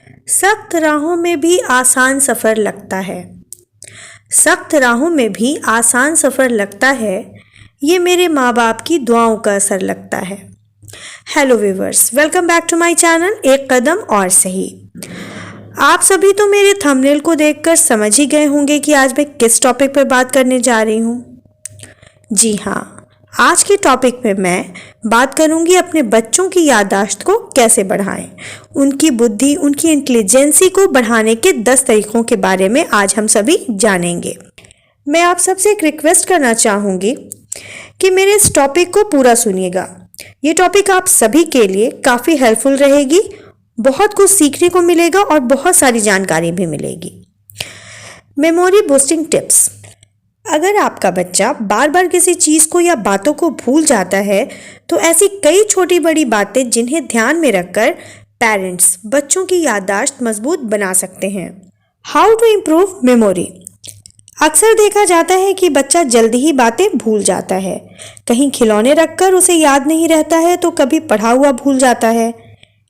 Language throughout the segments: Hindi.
सख्त राहों में भी आसान सफ़र लगता है। सख्त राहों में भी आसान सफ़र लगता है, ये मेरे माँ बाप की दुआओं का असर लगता है। Hello viewers, welcome back to my channel एक कदम और सही। आप सभी तो मेरे थंबनेल को देखकर समझ ही गए होंगे कि आज मैं किस टॉपिक पर बात करने जा रही हूँ। जी हाँ, आज के टॉपिक में मैं बात करूंगी अपने बच्चों की याददाश्त को कैसे बढ़ाएं। उनकी बुद्धि, उनकी इंटेलिजेंसी को बढ़ाने के 10 तरीकों के बारे में आज हम सभी जानेंगे। मैं आप सबसे एक रिक्वेस्ट करना चाहूँगी कि मेरे इस टॉपिक को पूरा सुनिएगा। ये टॉपिक आप सभी के लिए काफ़ी हेल्पफुल रहेगी, बहुत कुछ सीखने को मिलेगा और बहुत सारी जानकारी भी मिलेगी। Memory boosting tips. अगर आपका बच्चा बार बार किसी चीज़ को या बातों को भूल जाता है तो ऐसी कई छोटी बड़ी बातें जिन्हें ध्यान में रखकर पेरेंट्स बच्चों की याददाश्त मजबूत बना सकते हैं। How to improve memory. अक्सर देखा जाता है कि बच्चा जल्दी ही बातें भूल जाता है। कहीं खिलौने रखकर उसे याद नहीं रहता है तो कभी पढ़ा हुआ भूल जाता है।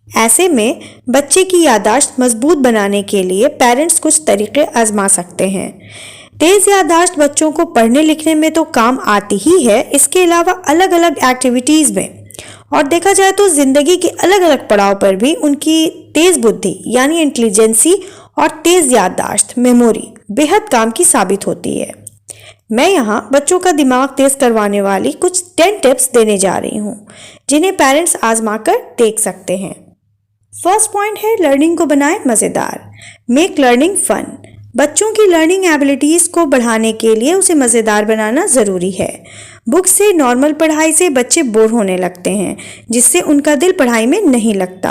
ऐसे में बच्चे की याददाश्त मजबूत बनाने के लिए पेरेंट्स कुछ तरीके आजमा सकते हैं। तेज याददाश्त बच्चों को पढ़ने लिखने में तो काम आती ही है, इसके अलावा अलग अलग एक्टिविटीज़ में और देखा जाए तो ज़िंदगी के अलग अलग पड़ाव पर भी उनकी तेज़ बुद्धि यानी इंटेलिजेंसी और तेज़ याददाश्त मेमोरी बेहद काम की साबित होती है। मैं यहाँ बच्चों का दिमाग तेज करवाने वाली कुछ 10 टिप्स देने जा रही हूँ जिन्हें पेरेंट्स आजमा कर देख सकते हैं। फर्स्ट पॉइंट है लर्निंग को बनाएं मज़ेदार। Make learning fun. बच्चों की लर्निंग एबिलिटीज़ को बढ़ाने के लिए उसे मज़ेदार बनाना ज़रूरी है। बुक से, नॉर्मल पढ़ाई से बच्चे बोर होने लगते हैं जिससे उनका दिल पढ़ाई में नहीं लगता।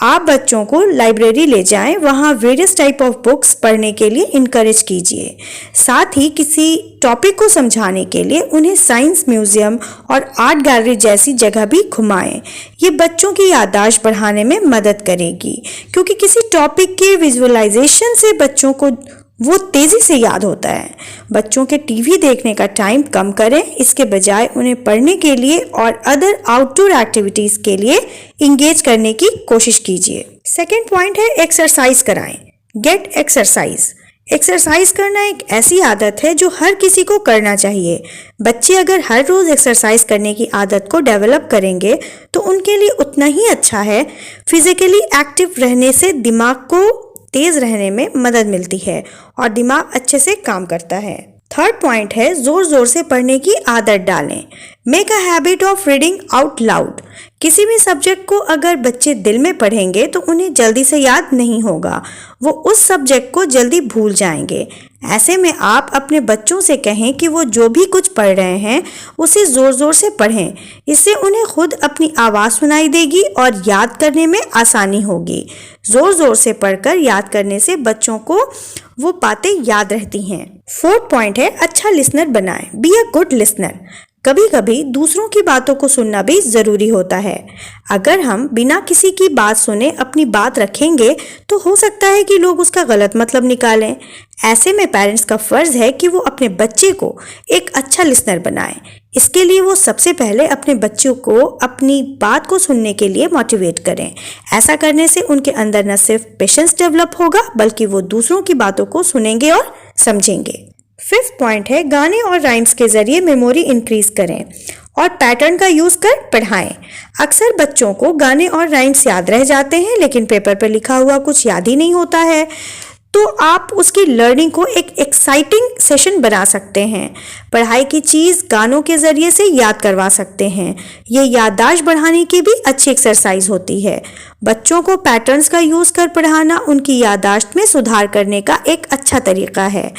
आप बच्चों को लाइब्रेरी ले जाएं, वहाँ वेरियस टाइप ऑफ बुक्स पढ़ने के लिए इनकरेज कीजिए। साथ ही किसी टॉपिक को समझाने के लिए उन्हें साइंस म्यूजियम और आर्ट गैलरी जैसी जगह भी घुमाएं। ये बच्चों की याददाश्त बढ़ाने में मदद करेगी क्योंकि किसी टॉपिक के विजुअलाइजेशन से बच्चों को वो तेज़ी से याद होता है। बच्चों के टीवी देखने का टाइम कम करें, इसके बजाय उन्हें पढ़ने के लिए और अदर आउटडोर एक्टिविटीज़ के लिए इंगेज करने की कोशिश कीजिए। सेकेंड पॉइंट है एक्सरसाइज कराएं। Get exercise. एक्सरसाइज करना एक ऐसी आदत है जो हर किसी को करना चाहिए। बच्चे अगर हर रोज़ एक्सरसाइज करने की आदत को डेवलप करेंगे तो उनके लिए उतना ही अच्छा है। फिजिकली एक्टिव रहने से दिमाग को तेज रहने में मदद मिलती है और दिमाग अच्छे से काम करता है। थर्ड पॉइंट है जोर जोर से पढ़ने की आदत डालें। Make a habit of reading out loud. किसी भी सब्जेक्ट को अगर बच्चे दिल में पढ़ेंगे तो उन्हें जल्दी से याद नहीं होगा, वो उस सब्जेक्ट को जल्दी भूल जाएंगे। ऐसे में आप अपने बच्चों से कहें कि वो जो भी कुछ पढ़ रहे हैं उसे ज़ोर ज़ोर से पढ़ें। इससे उन्हें खुद अपनी आवाज़ सुनाई देगी और याद करने में आसानी होगी। ज़ोर ज़ोर से पढ़कर याद करने से बच्चों को वो बातें याद रहती हैं। फोर्थ पॉइंट है अच्छा लिसनर बनाएं। Be a good listener. कभी कभी दूसरों की बातों को सुनना भी ज़रूरी होता है। अगर हम बिना किसी की बात सुने अपनी बात रखेंगे तो हो सकता है कि लोग उसका गलत मतलब निकालें। ऐसे में पेरेंट्स का फ़र्ज़ है कि वो अपने बच्चे को एक अच्छा लिसनर बनाएं। इसके लिए वो सबसे पहले अपने बच्चों को अपनी बात को सुनने के लिए मोटिवेट करें। ऐसा करने से उनके अंदर न सिर्फ पेशेंस डेवलप होगा बल्कि वो दूसरों की बातों को सुनेंगे और समझेंगे। फिफ्थ पॉइंट है गाने और राइम्स के ज़रिए मेमोरी इंक्रीज करें और पैटर्न का यूज़ कर पढ़ाएं। अक्सर बच्चों को गाने और राइम्स याद रह जाते हैं लेकिन पेपर पर लिखा हुआ कुछ याद ही नहीं होता है, तो आप उसकी लर्निंग को एक एक्साइटिंग सेशन बना सकते हैं। पढ़ाई की चीज़ गानों के ज़रिए से याद करवा सकते हैं। ये याददाश्त बढ़ाने की भी अच्छी एक्सरसाइज होती है। बच्चों को पैटर्न्स का यूज़ कर पढ़ाना उनकी याददाश्त में सुधार करने का एक अच्छा तरीका है।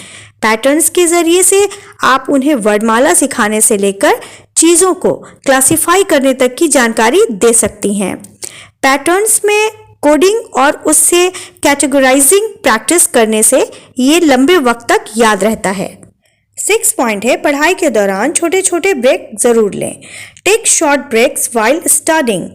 पैटर्न्स के ज़रिए से आप उन्हें वर्डमाला सिखाने से लेकर चीज़ों को क्लासिफाई करने तक की जानकारी दे सकती हैं। पैटर्न्स में कोडिंग और उससे कैटेगराइजिंग प्रैक्टिस करने से ये लंबे वक्त तक याद रहता है। 6 पॉइंट है पढ़ाई के दौरान छोटे छोटे ब्रेक ज़रूर लें। Take short breaks while studying.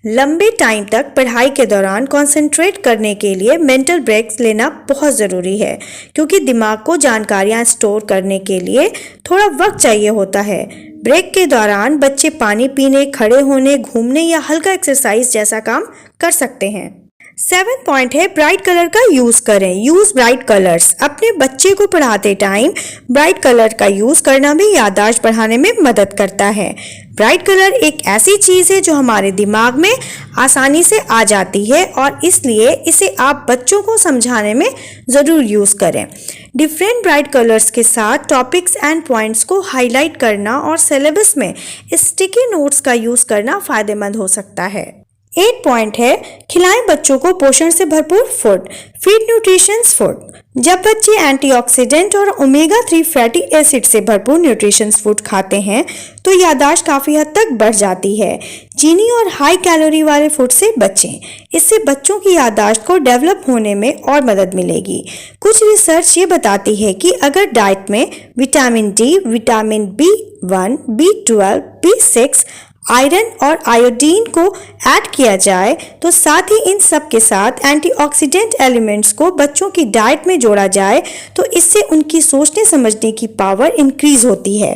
लंबे टाइम तक पढ़ाई के दौरान कंसंट्रेट करने के लिए मेंटल ब्रेक्स लेना बहुत ज़रूरी है क्योंकि दिमाग को जानकारियाँ स्टोर करने के लिए थोड़ा वक्त चाहिए होता है। ब्रेक के दौरान बच्चे पानी पीने, खड़े होने, घूमने या हल्का एक्सरसाइज जैसा काम कर सकते हैं। 7वां पॉइंट है ब्राइट कलर का यूज करें। Use bright colours. अपने बच्चे को पढ़ाते टाइम ब्राइट कलर का यूज करना भी याददाश्त बढ़ाने में मदद करता है। ब्राइट कलर एक ऐसी चीज है जो हमारे दिमाग में आसानी से आ जाती है और इसलिए इसे आप बच्चों को समझाने में ज़रूर यूज करें। डिफरेंट ब्राइट कलर्स के साथ टॉपिक्स एंड पॉइंट्स को हाईलाइट करना और सिलेबस में स्टिकी नोट्स का यूज करना फायदेमंद हो सकता है। 8 पॉइंट है खिलाएं बच्चों को पोषण से भरपूर फूड। Feed nutritions food. जब बच्चे एंटीऑक्सीडेंट और ओमेगा 3 फैटी एसिड से भरपूर न्यूट्रिशंस फूड खाते हैं तो याददाश्त काफ़ी हद तक बढ़ जाती है। चीनी और हाई कैलोरी वाले फूड से बचें। इससे बच्चों की याददाश्त को डेवलप होने में और मदद मिलेगी। कुछ रिसर्च ये बताती है कि अगर डाइट में vitamin D, vitamin B1, B12, B6, iron और आयोडीन को ऐड किया जाए तो साथ ही इन सब के साथ एंटीऑक्सीडेंट एलिमेंट्स को बच्चों की डाइट में जोड़ा जाए तो इससे उनकी सोचने समझने की पावर इंक्रीज होती है।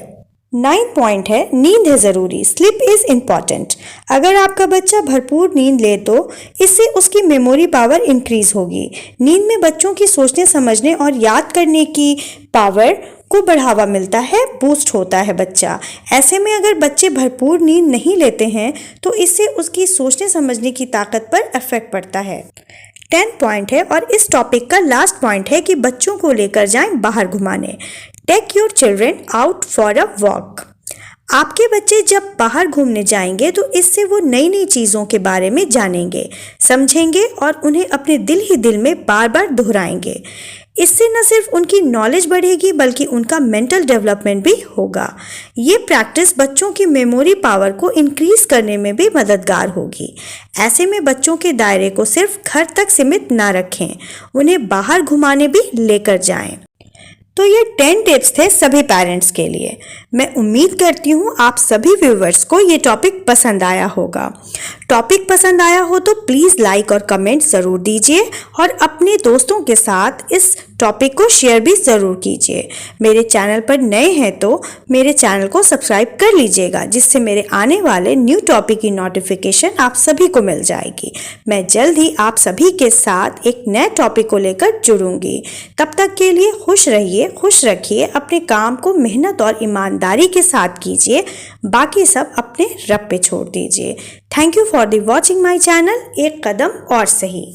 9 पॉइंट है नींद है ज़रूरी। Sleep is important. अगर आपका बच्चा भरपूर नींद ले तो इससे उसकी मेमोरी पावर इंक्रीज होगी। नींद में बच्चों की सोचने समझने और याद करने की पावर को बढ़ावा मिलता है, बूस्ट होता है बच्चा। ऐसे में अगर बच्चे भरपूर नींद नहीं लेते हैं तो इससे उसकी सोचने समझने की ताकत पर इफेक्ट पड़ता है। 10 पॉइंट है और इस टॉपिक का लास्ट पॉइंट है कि बच्चों को लेकर जाएं बाहर घुमाने। Take your children out for a walk. आपके बच्चे जब बाहर घूमने जाएंगे तो इससे वो नई नई चीज़ों के बारे में जानेंगे, समझेंगे और उन्हें अपने दिल ही दिल में बार बार दोहराएंगे। इससे न सिर्फ उनकी नॉलेज बढ़ेगी बल्कि उनका मेंटल डेवलपमेंट भी होगा। ये प्रैक्टिस बच्चों की मेमोरी पावर को इंक्रीज करने में भी मददगार होगी। ऐसे में बच्चों के दायरे को सिर्फ घर तक सीमित ना रखें, उन्हें बाहर घुमाने भी लेकर जाएं। तो ये 10 टिप्स थे सभी पेरेंट्स के लिए। मैं उम्मीद करती हूँ आप सभी व्यूवर्स को ये टॉपिक पसंद आया होगा। टॉपिक पसंद आया हो तो प्लीज़ लाइक और कमेंट ज़रूर दीजिए और अपने दोस्तों के साथ इस टॉपिक को शेयर भी ज़रूर कीजिए। मेरे चैनल पर नए हैं तो मेरे चैनल को सब्सक्राइब कर लीजिएगा जिससे मेरे आने वाले न्यू टॉपिक की नोटिफिकेशन आप सभी को मिल जाएगी। मैं जल्द ही आप सभी के साथ एक नए टॉपिक को लेकर जुड़ूंगी। तब तक के लिए खुश रहिए, खुश रखिए, अपने काम को मेहनत और ईमानदारी के साथ कीजिए, बाकी सब अपने रब पे छोड़ दीजिए। Thank you for the watching my channel. एक कदम और सही।